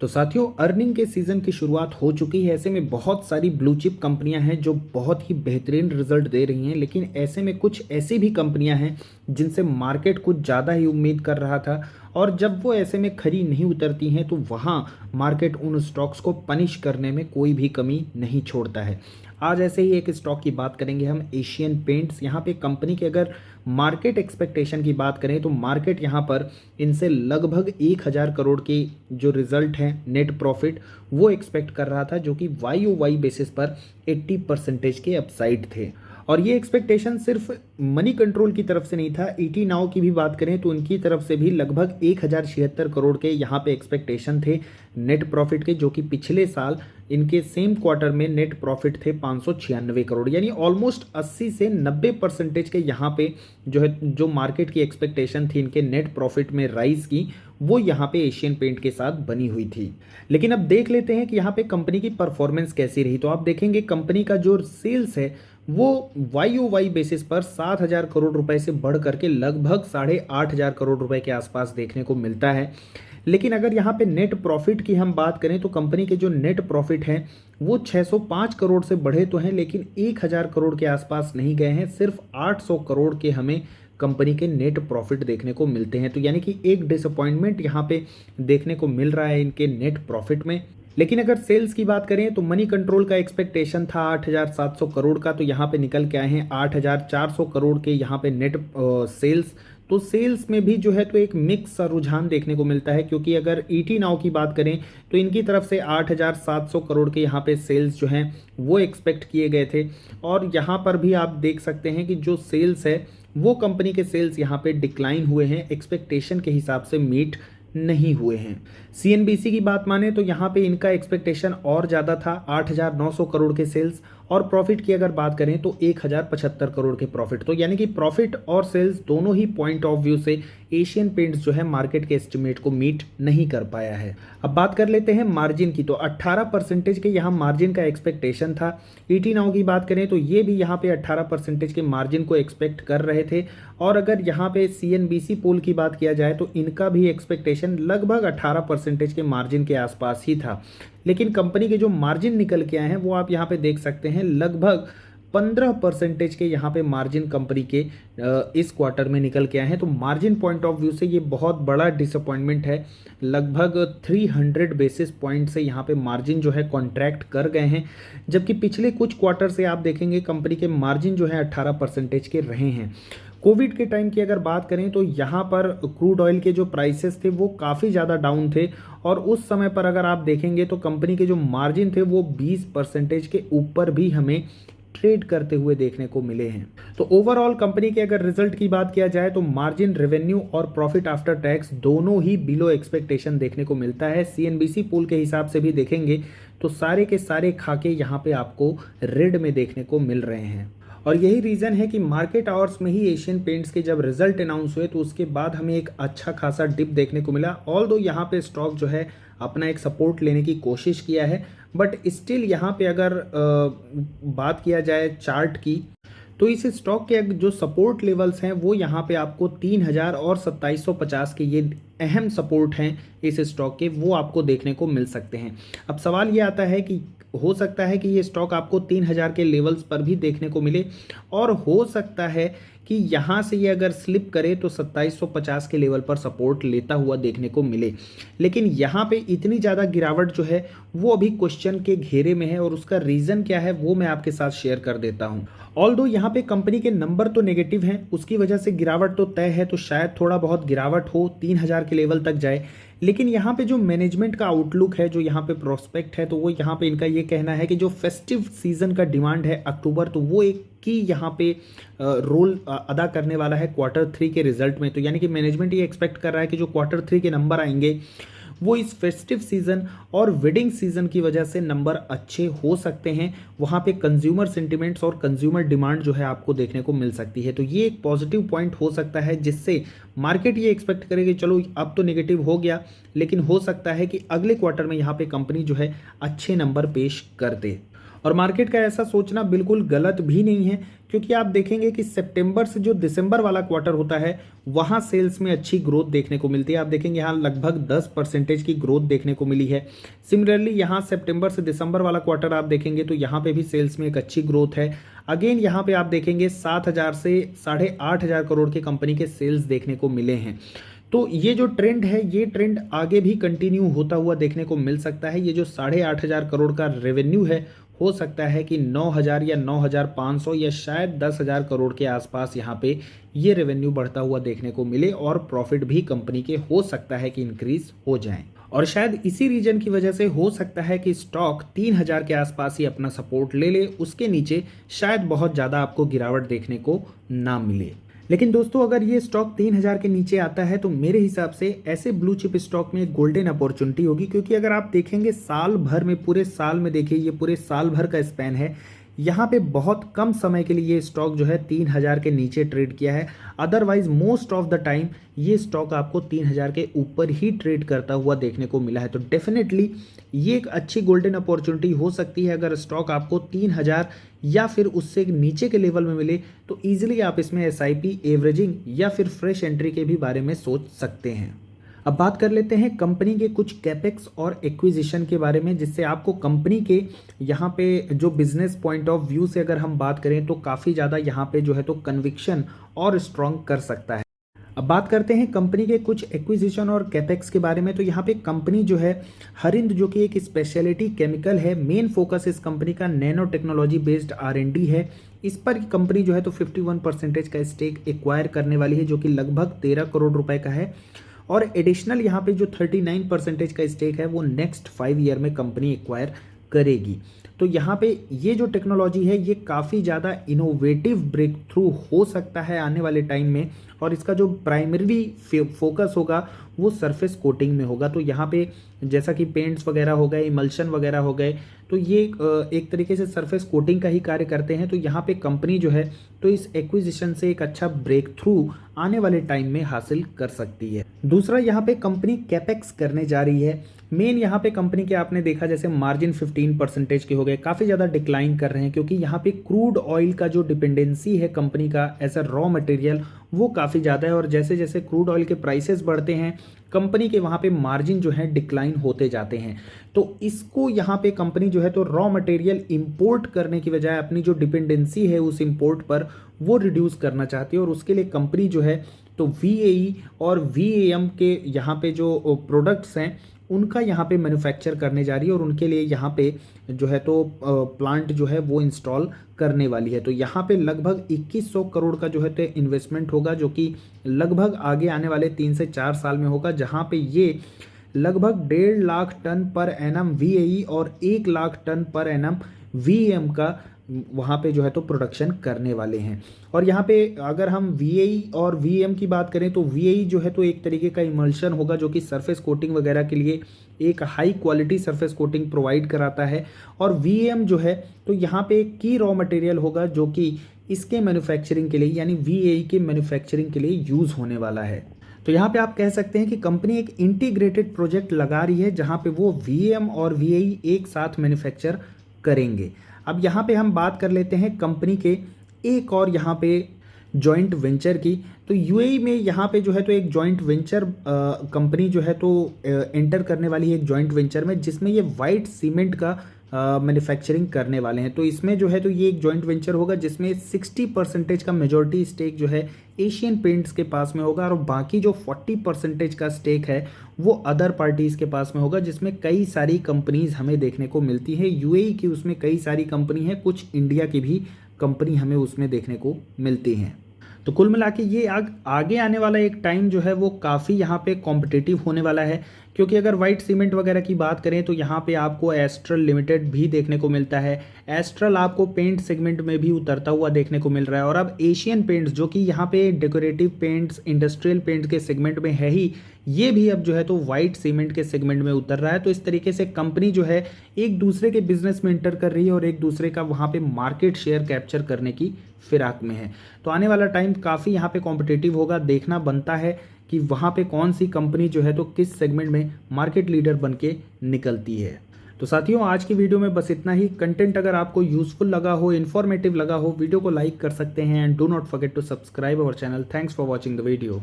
तो साथियों, अर्निंग के सीज़न की शुरुआत हो चुकी है। ऐसे में बहुत सारी ब्लू चिप कंपनियां हैं जो बहुत ही बेहतरीन रिजल्ट दे रही हैं, लेकिन ऐसे में कुछ ऐसी भी कंपनियां हैं जिनसे मार्केट कुछ ज़्यादा ही उम्मीद कर रहा था, और जब वो ऐसे में खरी नहीं उतरती हैं तो वहाँ मार्केट उन स्टॉक्स को पनिश करने में कोई भी कमी नहीं छोड़ता है। आज ऐसे ही एक स्टॉक की बात करेंगे हम, एशियन पेंट्स। यहाँ पे कंपनी के अगर मार्केट एक्सपेक्टेशन की बात करें तो मार्केट यहाँ पर इनसे लगभग 1000 करोड़ के जो रिजल्ट है नेट प्रॉफिट वो एक्सपेक्ट कर रहा था, जो कि वाई ओ वाई बेसिस पर 80% के अपसाइड थे। और ये एक्सपेक्टेशन सिर्फ मनी कंट्रोल की तरफ से नहीं था, ईटी नाउ की भी बात करें तो उनकी तरफ से भी लगभग 1076 करोड़ के यहाँ पे एक्सपेक्टेशन थे नेट प्रॉफिट के, जो कि पिछले साल इनके सेम क्वार्टर में नेट प्रॉफिट थे 596 करोड़। यानी ऑलमोस्ट 80 से 90% के यहाँ पे जो है जो मार्केट की एक्सपेक्टेशन थी इनके नेट प्रॉफिट में राइज की, वो यहाँ पे एशियन पेंट के साथ बनी हुई थी। लेकिन अब देख लेते हैं कि यहाँ पे कंपनी की परफॉर्मेंस कैसी रही। तो आप देखेंगे कंपनी का जो सेल्स है वो वाई ओ वाई बेसिस पर 7000 करोड़ रुपए से बढ़ करके लगभग 8500 करोड़ रुपए के आसपास देखने को मिलता है। लेकिन अगर यहाँ पे नेट प्रॉफिट की हम बात करें तो कंपनी के जो नेट प्रॉफिट हैं वो 605 करोड़ से बढ़े तो हैं, लेकिन 1000 करोड़ के आसपास नहीं गए हैं। सिर्फ 800 करोड़ के हमें कंपनी के नेट प्रॉफिट देखने को मिलते हैं। तो यानी कि एक डिसअपॉइंटमेंट यहाँ पे देखने को मिल रहा है इनके नेट प्रॉफिट में। लेकिन अगर सेल्स की बात करें तो मनी कंट्रोल का एक्सपेक्टेशन था 8700 करोड़ का, तो यहाँ पे निकल के आए हैं 8400 करोड़ के यहाँ पे नेट सेल्स। तो सेल्स में भी जो है तो एक मिक्स सा रुझान देखने को मिलता है, क्योंकि अगर ईटी नाउ की बात करें तो इनकी तरफ से 8700 करोड़ के यहाँ पे सेल्स जो हैं वो एक्सपेक्ट किए गए थे। और यहाँ पर भी आप देख सकते हैं कि जो सेल्स है वो कंपनी के सेल्स यहाँ पे डिक्लाइन हुए हैं, एक्सपेक्टेशन के हिसाब से मीट नहीं हुए हैं। सीएनबीसी की बात माने तो यहाँ पे इनका एक्सपेक्टेशन और ज़्यादा था, 8900 करोड़ के सेल्स, और प्रॉफिट की अगर बात करें तो 1075 करोड़ के प्रॉफिट। तो यानी कि प्रॉफिट और सेल्स दोनों ही पॉइंट ऑफ व्यू से एशियन पेंट्स जो है मार्केट के एस्टिमेट को मीट नहीं कर पाया है। अब बात कर लेते हैं मार्जिन की। तो 18% के यहाँ मार्जिन का एक्सपेक्टेशन था। ईटी नाउ की बात करें तो ये भी यहाँ पे 18% के मार्जिन को एक्सपेक्ट कर रहे थे। और अगर यहाँ पे सीएनबीसी पोल की बात किया जाए तो इनका भी एक्सपेक्टेशन लगभग 18% के मार्जिन के आसपास ही था। लेकिन कंपनी के जो मार्जिन निकल के आए हैं वो आप यहाँ पे देख सकते हैं, लगभग 15% के यहाँ पे मार्जिन कंपनी के इस क्वार्टर में निकल के आए हैं। तो मार्जिन पॉइंट ऑफ व्यू से ये बहुत बड़ा डिसअपॉइंटमेंट है। लगभग 300 बेसिस पॉइंट से यहाँ पे मार्जिन जो है कॉन्ट्रैक्ट कर गए हैं, जबकि पिछले कुछ क्वार्टर से आप देखेंगे कंपनी के मार्जिन जो है 18% के रहे हैं। कोविड के टाइम की अगर बात करें तो यहाँ पर क्रूड ऑयल के जो प्राइसेस थे वो काफ़ी ज़्यादा डाउन थे, और उस समय पर अगर आप देखेंगे तो कंपनी के जो मार्जिन थे वो 20% के ऊपर भी हमें ट्रेड करते हुए देखने को मिले हैं। तो ओवरऑल कंपनी के अगर रिजल्ट की बात किया जाए तो मार्जिन, रेवेन्यू और प्रॉफिट आफ्टर टैक्स दोनों ही बिलो एक्सपेक्टेशन देखने को मिलता है। सीएनबीसी पोल के हिसाब से भी देखेंगे तो सारे के सारे खाके यहाँ पे आपको रेड में देखने को मिल रहे हैं। और यही रीज़न है कि मार्केट आवर्स में ही एशियन पेंट्स के जब रिजल्ट अनाउंस हुए तो उसके बाद हमें एक अच्छा खासा डिप देखने को मिला। ऑल्दो यहाँ पे स्टॉक जो है अपना एक सपोर्ट लेने की कोशिश किया है, बट स्टिल यहाँ पे अगर बात किया जाए चार्ट की तो इस स्टॉक के जो सपोर्ट लेवल्स हैं वो यहाँ पे आपको 3000 और 2750 के ये अहम सपोर्ट हैं इस स्टॉक के, वो आपको देखने को मिल सकते हैं। अब सवाल ये आता है कि हो सकता है कि ये स्टॉक आपको 3000 के लेवल्स पर भी देखने को मिले, और हो सकता है कि यहाँ से ये अगर स्लिप करे तो 2750 के लेवल पर सपोर्ट लेता हुआ देखने को मिले। लेकिन यहाँ पे इतनी ज़्यादा गिरावट जो है वो अभी क्वेश्चन के घेरे में है, और उसका रीज़न क्या है वो मैं आपके साथ शेयर कर देता हूँ। ऑल्दो यहाँ पे कंपनी के नंबर तो नेगेटिव हैं, उसकी वजह से गिरावट तो तय है, तो शायद थोड़ा बहुत गिरावट हो, 3000 के लेवल तक जाए। लेकिन यहाँ पे जो मैनेजमेंट का आउटलुक है, जो यहाँ पे प्रोस्पेक्ट है, तो वो यहाँ पे इनका ये कहना है कि जो फेस्टिव सीजन का डिमांड है अक्टूबर, तो वो एक की यहाँ पे रोल अदा करने वाला है Q3 के रिजल्ट में। तो यानी कि मैनेजमेंट ये एक्सपेक्ट कर रहा है कि जो Q3 के नंबर आएंगे वो इस फेस्टिव सीज़न और वेडिंग सीज़न की वजह से नंबर अच्छे हो सकते हैं। वहाँ पे कंज्यूमर सेंटिमेंट्स और कंज्यूमर डिमांड जो है आपको देखने को मिल सकती है। तो ये एक पॉजिटिव पॉइंट हो सकता है, जिससे मार्केट ये एक्सपेक्ट करे कि चलो अब तो नेगेटिव हो गया, लेकिन हो सकता है कि अगले क्वार्टर में यहाँ पे कंपनी जो है अच्छे नंबर पेश कर दे। और मार्केट का ऐसा सोचना बिल्कुल गलत भी नहीं है, क्योंकि आप देखेंगे कि सितंबर से जो दिसंबर वाला क्वार्टर होता है वहाँ सेल्स में अच्छी ग्रोथ देखने को मिलती है। आप देखेंगे यहाँ लगभग 10% की ग्रोथ देखने को मिली है। सिमिलरली यहाँ सितंबर से दिसंबर वाला क्वार्टर आप देखेंगे तो यहाँ पे भी सेल्स में एक अच्छी ग्रोथ है। अगेन यहाँ पे आप देखेंगे 7,000 से 8,500 करोड़ के कंपनी के सेल्स देखने को मिले हैं। तो ये जो ट्रेंड है ये ट्रेंड आगे भी कंटिन्यू होता हुआ देखने को मिल सकता है। ये जो 8,500 करोड़ का रेवेन्यू है, हो सकता है कि 9,000 या 9,500 या शायद 10,000 करोड़ के आसपास यहाँ पे ये रेवेन्यू बढ़ता हुआ देखने को मिले, और प्रॉफिट भी कंपनी के हो सकता है कि इंक्रीज हो जाएं। और शायद इसी रीजन की वजह से हो सकता है कि स्टॉक 3,000 के आसपास ही अपना सपोर्ट ले ले, उसके नीचे शायद बहुत ज़्यादा आपको गिरावट देखने को ना मिले। लेकिन दोस्तों अगर ये स्टॉक 3,000 के नीचे आता है तो मेरे हिसाब से ऐसे ब्लू चिप स्टॉक में गोल्डन अपॉर्चुनिटी होगी, क्योंकि अगर आप देखेंगे साल भर में, पूरे साल में देखिए ये पूरे साल भर का स्पैन है, यहाँ पे बहुत कम समय के लिए ये स्टॉक जो है 3,000 के नीचे ट्रेड किया है। Otherwise most of the time ये स्टॉक आपको 3,000 के ऊपर ही ट्रेड करता हुआ देखने को मिला है। तो डेफिनेटली ये एक अच्छी गोल्डन अपॉर्चुनिटी हो सकती है। अगर स्टॉक आपको 3,000 या फिर उससे नीचे के लेवल में मिले तो ईजिली आप इसमें एसआईपी, एवरेजिंग या फिर फ्रेश एंट्री के भी बारे में सोच सकते हैं। अब बात कर लेते हैं कंपनी के कुछ कैपेक्स और एक्विजिशन के बारे में, जिससे आपको कंपनी के यहाँ पे जो बिजनेस पॉइंट ऑफ व्यू से अगर हम बात करें तो काफ़ी ज़्यादा यहाँ पे जो है तो कन्विक्शन और स्ट्रॉन्ग कर सकता है। अब बात करते हैं कंपनी के कुछ एक्विजिशन और कैपेक्स के बारे में। तो यहाँ पे कंपनी जो है हरिंद, जो कि एक स्पेशलिटी केमिकल है, मेन फोकस इस कंपनी का नैनो टेक्नोलॉजी बेस्ड R&D है। इस पर कंपनी जो है तो 51% का स्टेक एक्वायर करने वाली है, जो कि लगभग 13 करोड़ रुपए का है। और एडिशनल यहाँ पे जो 39% का स्टेक है वो नेक्स्ट 5 ईयर में कंपनी एक्वायर करेगी। तो यहाँ पे ये जो टेक्नोलॉजी है ये काफ़ी ज़्यादा इनोवेटिव ब्रेक थ्रू हो सकता है आने वाले टाइम में, और इसका जो प्राइमरी फोकस होगा वो सरफेस कोटिंग में होगा। तो यहाँ पे जैसा कि पेंट्स वगैरह हो गए, इमल्शन वगैरह हो गए, तो ये एक तरीके से सरफेस कोटिंग का ही कार्य करते हैं। तो यहाँ पे कंपनी जो है तो इस एक्विजिशन से एक अच्छा ब्रेक थ्रू आने वाले टाइम में हासिल कर सकती है। दूसरा, यहाँ पे कंपनी कैपेक्स करने जा रही है। मेन यहाँ पे कंपनी के आपने देखा जैसे मार्जिन 15% के हो गए, काफ़ी ज़्यादा डिक्लाइन कर रहे हैं, क्योंकि यहाँ पे क्रूड ऑयल का जो डिपेंडेंसी है कंपनी का एज अ रॉ मटेरियल वो काफ़ी ज़्यादा है। और जैसे जैसे क्रूड ऑयल के प्राइसेस बढ़ते हैं कंपनी के वहाँ पे मार्जिन जो है डिक्लाइन होते जाते हैं। तो इसको यहाँ पे कंपनी जो है तो रॉ मटेरियल इंपोर्ट करने की बजाय अपनी जो डिपेंडेंसी है उस इंपोर्ट पर वो रिड्यूस करना चाहती है, और उसके लिए कंपनी जो है तो VAE और VAM के यहाँ पे जो प्रोडक्ट्स हैं उनका यहाँ पे मैन्युफैक्चर करने जा रही है, और उनके लिए यहाँ पे जो है तो प्लांट जो है वो इंस्टॉल करने वाली है। तो यहाँ पे लगभग 2100 करोड़ का जो है तो इन्वेस्टमेंट होगा, जो कि लगभग आगे आने वाले 3 से 4 साल में होगा, जहाँ पे ये लगभग 1.5 lakh ton per annum VAE और 1 lakh ton per annum VAM का वहाँ पे जो है तो प्रोडक्शन करने वाले हैं। और यहाँ पे अगर हम VAE और VAM की बात करें तो VAE जो है तो एक तरीके का इमल्शन होगा, जो कि सरफेस कोटिंग वगैरह के लिए एक high quality surface coating provide कराता है। और VAM जो है तो यहाँ पे एक की रॉ मटेरियल होगा, जो कि इसके मैन्युफैक्चरिंग के लिए यानी VAE के मैन्युफैक्चरिंग के लिए यूज़ होने वाला है। तो यहाँ पे आप कह सकते हैं कि कंपनी एक इंटीग्रेटेड प्रोजेक्ट लगा रही है, जहाँ पे वो VAM और VAE एक साथ मैन्युफैक्चर करेंगे। अब यहाँ पे हम बात कर लेते हैं कंपनी के एक और यहाँ पे जॉइंट वेंचर की। तो UAE में यहाँ पे जो है तो एक जॉइंट वेंचर कंपनी जो है तो एंटर करने वाली है एक जॉइंट वेंचर में, जिसमें ये वाइट सीमेंट का मैन्युफैक्चरिंग करने वाले हैं। तो इसमें जो है तो ये एक जॉइंट वेंचर होगा जिसमें 60% का मेजॉरिटी स्टेक जो है एशियन पेंट्स के पास में होगा, और बाकी जो 40% का स्टेक है वो अदर पार्टीज़ के पास में होगा, जिसमें कई सारी कंपनीज हमें देखने को मिलती है। UAE की उसमें कई सारी कंपनी है, कुछ इंडिया की भी कंपनी हमें उसमें देखने को मिलती हैं। तो कुल मिला के ये आगे आने वाला एक टाइम जो है वो काफ़ी यहाँ पे कॉम्पिटिटिव होने वाला है, क्योंकि अगर वाइट सीमेंट वगैरह की बात करें तो यहाँ पे आपको एस्ट्रल लिमिटेड भी देखने को मिलता है। एस्ट्रल आपको पेंट सेगमेंट में भी उतरता हुआ देखने को मिल रहा है, और अब एशियन पेंट्स जो कि यहाँ पे डेकोरेटिव पेंट्स, इंडस्ट्रियल पेंट्स के सेगमेंट में है ही, ये भी अब जो है तो वाइट सीमेंट के सेगमेंट में उतर रहा है। तो इस तरीके से कंपनी जो है एक दूसरे के बिजनेस में इंटर कर रही है और एक दूसरे का वहाँ पे मार्केट शेयर कैप्चर करने की फिराक में है। तो आने वाला टाइम काफ़ी यहाँ पे कॉम्पिटिटिव होगा, देखना बनता है कि वहाँ पे कौन सी कंपनी जो है तो किस सेगमेंट में मार्केट लीडर बन के निकलती है। तो साथियों आज की वीडियो में बस इतना ही। कंटेंट अगर आपको यूजफुल लगा हो, इन्फॉर्मेटिव लगा हो, वीडियो को लाइक कर सकते हैं and do not forget to subscribe our channel. Thanks for watching the video.